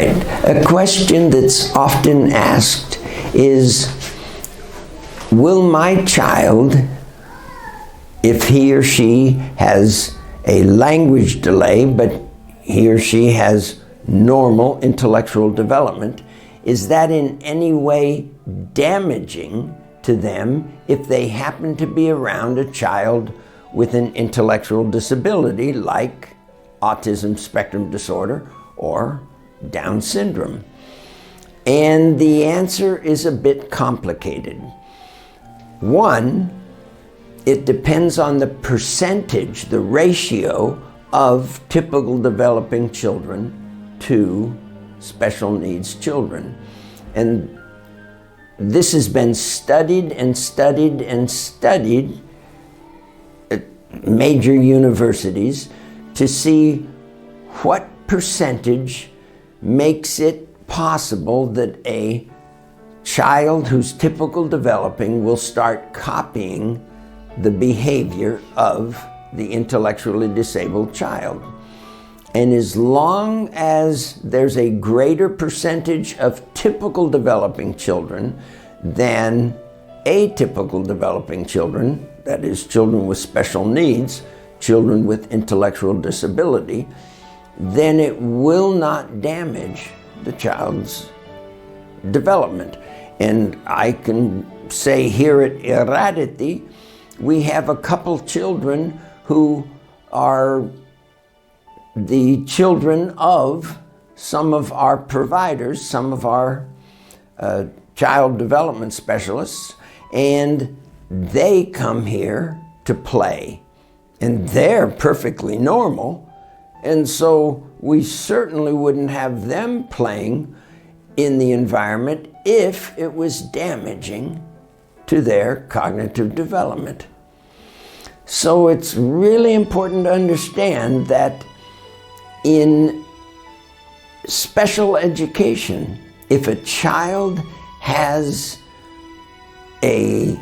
Right. A question that's often asked is, will my child, if he or she has a language delay, but he or she has normal intellectual development, is that in any way damaging to them if they happen to be around a child with an intellectual disability like autism spectrum disorder or Down syndrome? And the answer is a bit complicated. One, it depends on the percentage, the ratio of typical developing children to special needs children. And this has been studied and studied and studied at major universities to see what percentage makes it possible that a child who's typical developing will start copying the behavior of the intellectually disabled child. And as long as there's a greater percentage of typical developing children than atypical developing children, that is, children with special needs, children with intellectual disability, then it will not damage the child's development. And I can say here at عليهThe, we have a couple children who are the children of some of our providers, some of our child development specialists, and they come here to play. And they're perfectly normal. And so we certainly wouldn't have them playing in the environment if it was damaging to their cognitive development. So it's really important to understand that in special education, if a child has a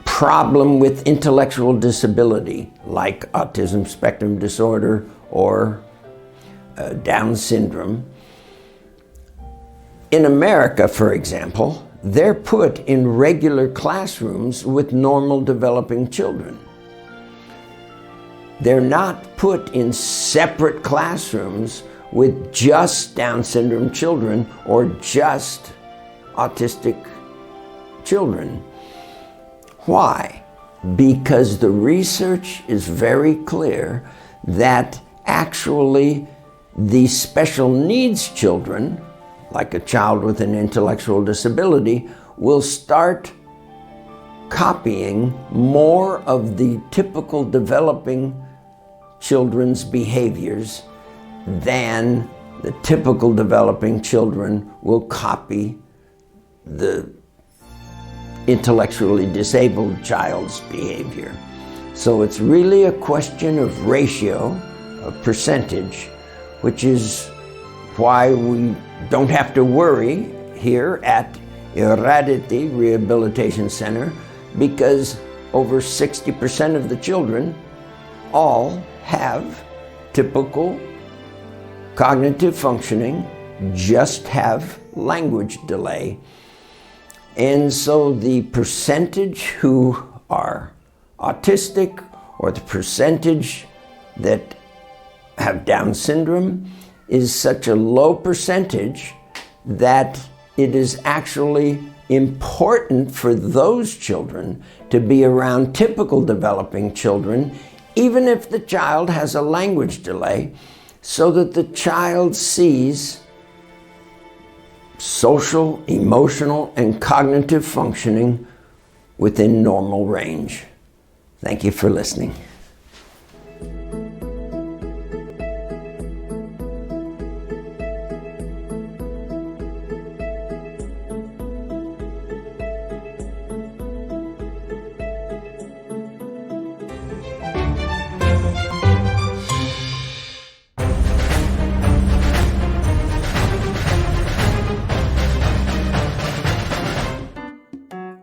problem with intellectual disability, like autism spectrum disorder or Down syndrome, in America, for example, they're put in regular classrooms with normal developing children. They're not put in separate classrooms with just Down syndrome children or just autistic children. Why? Because the research is very clear that actually the special needs children, like a child with an intellectual disability, will start copying more of the typical developing children's behaviors than the typical developing children will copy the intellectually disabled child's behavior. So it's really a question of ratio, of percentage, which is why we don't have to worry here at عليهThe Rehabilitation Center, because over 60% of the children all have typical cognitive functioning, just have language delay. And so the percentage who are autistic or the percentage that have Down syndrome is such a low percentage that it is actually important for those children to be around typical developing children, even if the child has a language delay, so that the child sees social, emotional, and cognitive functioning within normal range. Thank you for listening.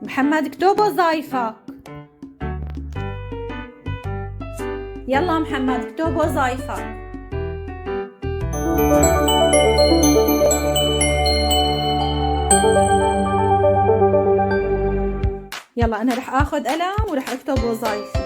محمد اكتب وظايفك. يلا محمد اكتب وظايفك. يلا أنا رح آخذ قلم ورح أكتب وظايفي.